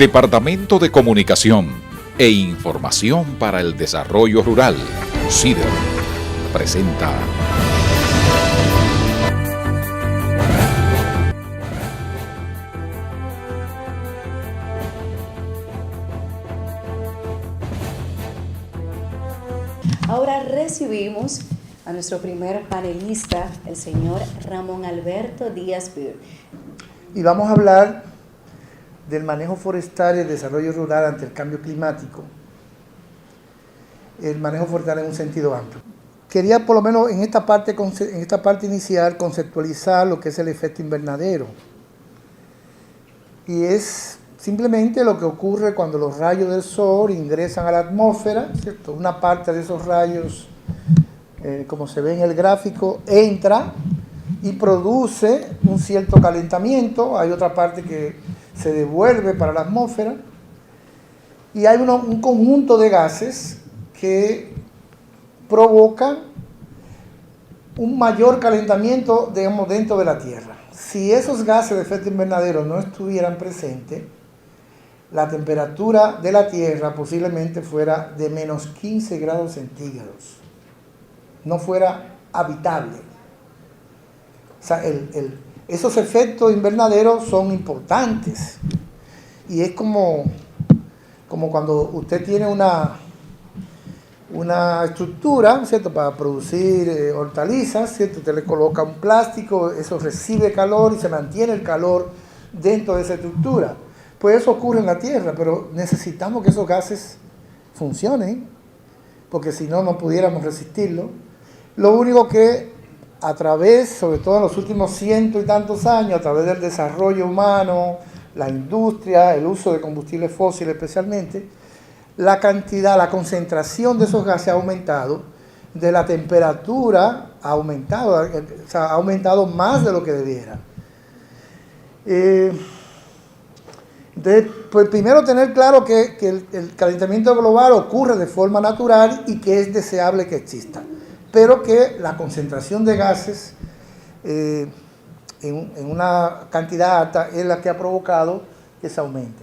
Departamento de Comunicación e Información para el Desarrollo Rural, CIDER, presenta Ahora recibimos a nuestro primer panelista, el señor Ramón Alberto Díaz Bird. Y vamos a hablar del manejo forestal y el desarrollo rural ante el cambio climático. El manejo forestal en un sentido amplio. Quería por lo menos en esta parte inicial conceptualizar lo que es el efecto invernadero. Y es simplemente lo que ocurre cuando los rayos del sol ingresan a la atmósfera, ¿cierto? Una parte de esos rayos, como se ve en el gráfico, entra y produce un cierto calentamiento. Hay otra parte que se devuelve para la atmósfera. Y hay un conjunto de gases que provocan un mayor calentamiento, digamos, dentro de la Tierra. Si esos gases de efecto invernadero no estuvieran presentes, la temperatura de la Tierra posiblemente fuera de menos 15 grados centígrados. No fuera habitable. O sea, esos efectos invernaderos son importantes. Y es como cuando usted tiene una estructura, ¿cierto?, para producir hortalizas, ¿cierto? Usted le coloca un plástico, eso recibe calor y se mantiene el calor dentro de esa estructura. Pues eso ocurre en la Tierra, pero necesitamos que esos gases funcionen, porque si no, no pudiéramos resistirlo. Lo único que a través, sobre todo en los últimos cientos y tantos años, a través del desarrollo humano, la industria, el uso de combustibles fósiles especialmente, la cantidad, la concentración de esos gases ha aumentado, de la temperatura ha aumentado, o sea, ha aumentado más de lo que debiera. Entonces, pues primero tener claro que el calentamiento global ocurre de forma natural y que es deseable que exista, pero que la concentración de gases en una cantidad alta es la que ha provocado que se aumente.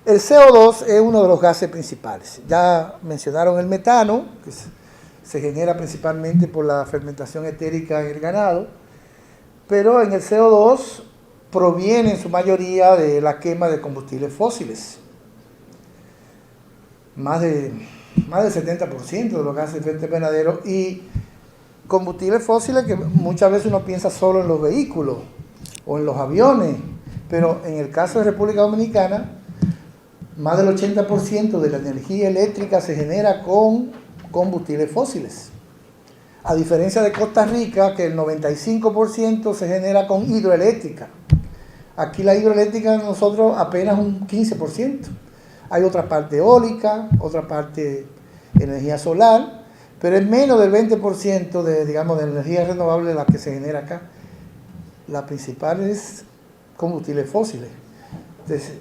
El CO2 es uno de los gases principales. Ya mencionaron el metano, que se genera principalmente por la fermentación etérica en el ganado, pero en el CO2 proviene en su mayoría de la quema de combustibles fósiles. Más del 70% de los gases de efecto invernadero, y combustibles fósiles que muchas veces uno piensa solo en los vehículos o en los aviones, pero en el caso de República Dominicana, más del 80% de la energía eléctrica se genera con combustibles fósiles. A diferencia de Costa Rica, que el 95% se genera con hidroeléctrica. Aquí la hidroeléctrica nosotros apenas un 15%. Hay otra parte eólica, otra parte energía solar, pero es menos del 20% de energía renovable la que se genera acá. La principal es combustibles fósiles. Entonces,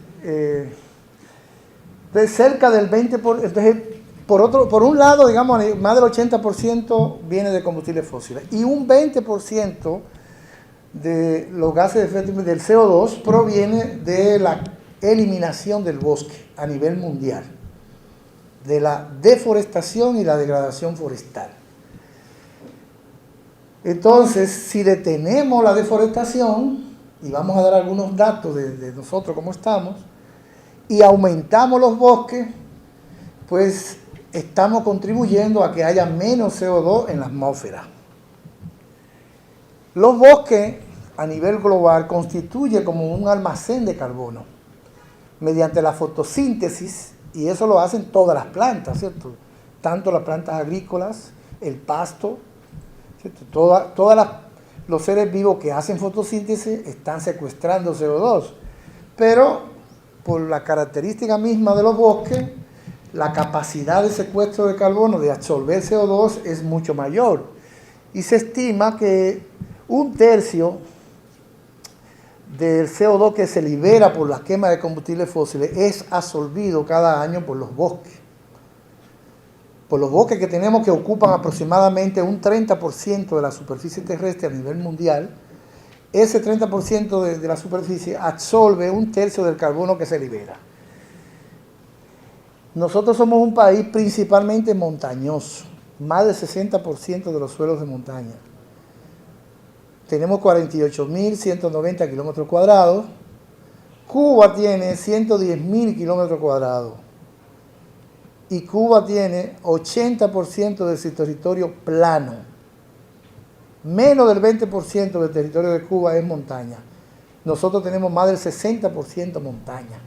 cerca del 20%, entonces, por un lado, más del 80% viene de combustibles fósiles. Y un 20% de los gases de efecto del CO2 proviene de la eliminación del bosque a nivel mundial, de la deforestación y la degradación forestal. Entonces, si detenemos la deforestación, y vamos a dar algunos datos de nosotros cómo estamos, y aumentamos los bosques, pues estamos contribuyendo a que haya menos CO2 en la atmósfera. Los bosques a nivel global constituyen como un almacén de carbono mediante la fotosíntesis, y eso lo hacen todas las plantas, ¿cierto? Tanto las plantas agrícolas, el pasto, ¿cierto? Todos los seres vivos que hacen fotosíntesis están secuestrando CO2, pero por la característica misma de los bosques, la capacidad de secuestro de carbono, de absorber CO2, es mucho mayor. Y se estima que un tercio del CO2 que se libera por la quema de combustibles fósiles es absorbido cada año por los bosques. Por los bosques que tenemos, que ocupan aproximadamente un 30% de la superficie terrestre a nivel mundial. Ese 30% de la superficie absorbe un tercio del carbono que se libera. Nosotros somos un país principalmente montañoso, más del 60% de los suelos de montaña. Tenemos 48.190 kilómetros cuadrados. Cuba tiene 110.000 kilómetros cuadrados. Y Cuba tiene 80% de su territorio plano. Menos del 20% del territorio de Cuba es montaña. Nosotros tenemos más del 60% montaña.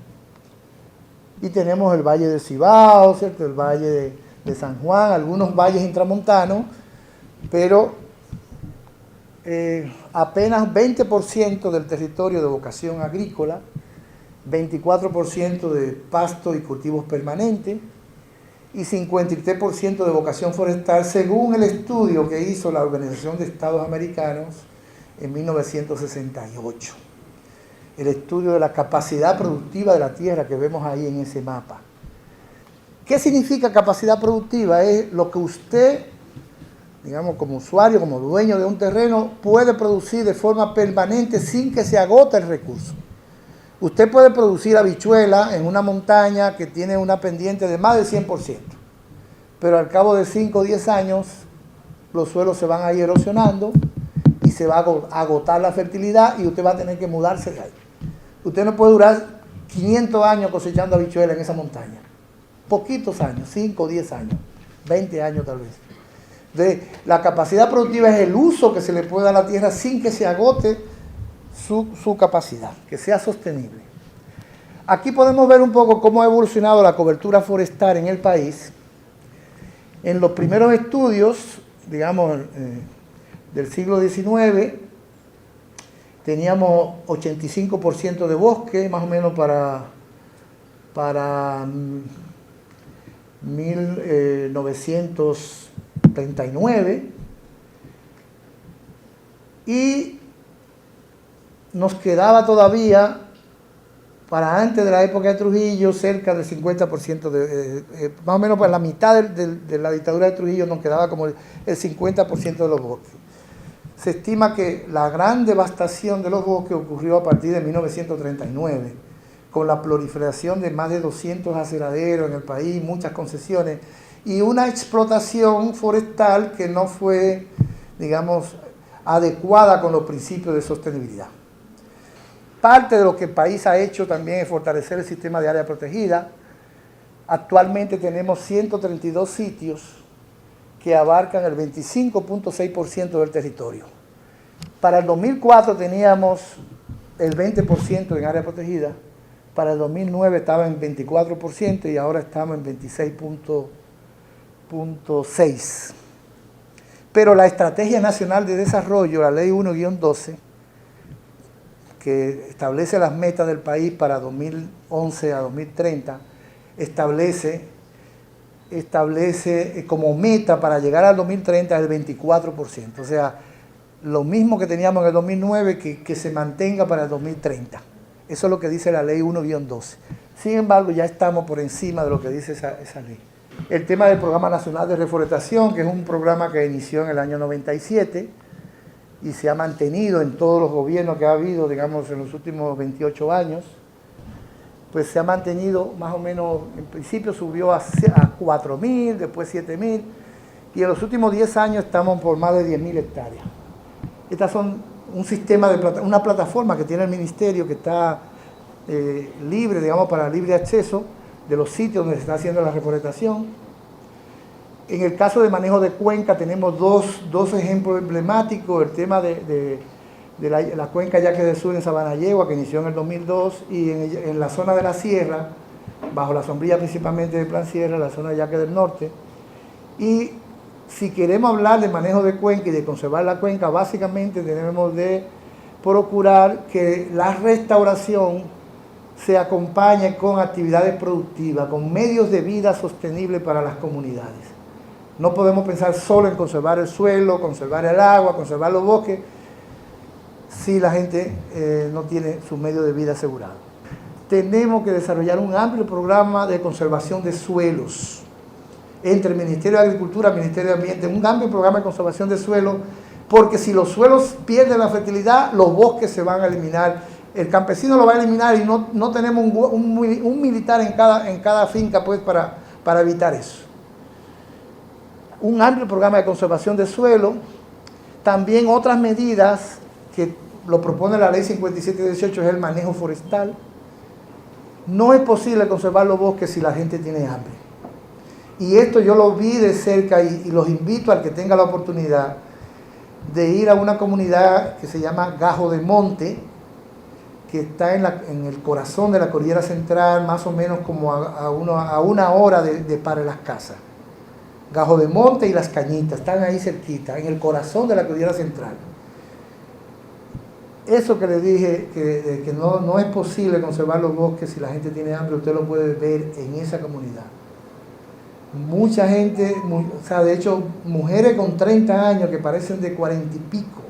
Y tenemos el Valle del Cibao, ¿cierto? El Valle de San Juan, algunos valles intramontanos, pero apenas 20% del territorio de vocación agrícola, 24% de pasto y cultivos permanentes y 53% de vocación forestal, según el estudio que hizo la Organización de Estados Americanos en 1968. El estudio de la capacidad productiva de la tierra que vemos ahí en ese mapa. ¿Qué significa capacidad productiva? Es lo que usted, digamos, como usuario, como dueño de un terreno, puede producir de forma permanente sin que se agote el recurso. Usted puede producir habichuela en una montaña que tiene una pendiente de más del 100%, pero al cabo de 5 o 10 años los suelos se van a ir erosionando y se va a agotar la fertilidad y usted va a tener que mudarse de ahí. Usted no puede durar 500 años cosechando habichuela en esa montaña. Poquitos años, 5 o 10 años, 20 años tal vez. La capacidad productiva es el uso que se le puede dar a la tierra sin que se agote su capacidad, que sea sostenible. Aquí podemos ver un poco cómo ha evolucionado la cobertura forestal en el país. En los primeros estudios, digamos, del siglo XIX, teníamos 85% de bosque, más o menos para 1939, y nos quedaba todavía, para antes de la época de Trujillo, cerca del 50%, más o menos para la mitad de la dictadura de Trujillo nos quedaba como el 50% de los bosques. Se estima que la gran devastación de los bosques ocurrió a partir de 1939, con la proliferación de más de 200 aceraderos en el país, muchas concesiones, y una explotación forestal que no fue, digamos, adecuada con los principios de sostenibilidad. Parte de lo que el país ha hecho también es fortalecer el sistema de área protegida. Actualmente tenemos 132 sitios que abarcan el 25.6% del territorio. Para el 2004 teníamos el 20% en área protegida, para el 2009 estaba en 24% y ahora estamos en 26.6%. Pero la Estrategia Nacional de Desarrollo, la Ley 1-12, que establece las metas del país para 2011 a 2030, establece como meta para llegar al 2030 el 24%. O sea, lo mismo que teníamos en el 2009, que se mantenga para el 2030. Eso es lo que dice la Ley 1-12. Sin embargo, ya estamos por encima de lo que dice esa ley. El tema del Programa Nacional de Reforestación, que es un programa que inició en el año 97 y se ha mantenido en todos los gobiernos que ha habido, digamos, en los últimos 28 años, pues se ha mantenido más o menos, en principio subió a 4.000, después 7.000, y en los últimos 10 años estamos por más de 10.000 hectáreas. Estas son una plataforma que tiene el ministerio que está libre, digamos, para libre acceso de los sitios donde se está haciendo la reforestación. En el caso de manejo de cuenca tenemos dos ejemplos emblemáticos, el tema de la cuenca Yaque del Sur en Sabanayegua, que inició en el 2002, y en la zona de la sierra, bajo la sombrilla principalmente del Plan Sierra, la zona de Yaque del Norte. Y si queremos hablar de manejo de cuenca y de conservar la cuenca, básicamente tenemos de procurar que la restauración se acompañe con actividades productivas, con medios de vida sostenibles para las comunidades. No podemos pensar solo en conservar el suelo, conservar el agua, conservar los bosques, si la gente no tiene su medio de vida asegurado. Tenemos que desarrollar un amplio programa de conservación de suelos entre el Ministerio de Agricultura y el Ministerio de Ambiente, un amplio programa de conservación de suelos, porque si los suelos pierden la fertilidad, los bosques se van a eliminar el campesino lo va a eliminar y no tenemos un militar en cada finca pues para evitar eso. Un amplio programa de conservación de suelo, también otras medidas que lo propone la ley 5718 es el manejo forestal. No es posible conservar los bosques si la gente tiene hambre. Y esto yo lo vi de cerca y los invito al que tenga la oportunidad de ir a una comunidad que se llama Gajo de Monte, que está en el corazón de la Cordillera Central, más o menos como a una hora de Para las Casas. Gajo de Monte y Las Cañitas, están ahí cerquita, en el corazón de la Cordillera Central. Eso que le dije, que no es posible conservar los bosques si la gente tiene hambre, usted lo puede ver en esa comunidad. Mucha gente, de hecho, mujeres con 30 años que parecen de 40 y pico,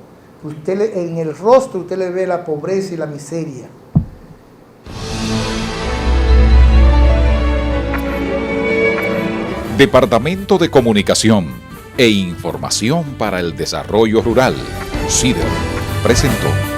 en el rostro usted le ve la pobreza y la miseria. Departamento de Comunicación e Información para el Desarrollo Rural, CIDER, presentó.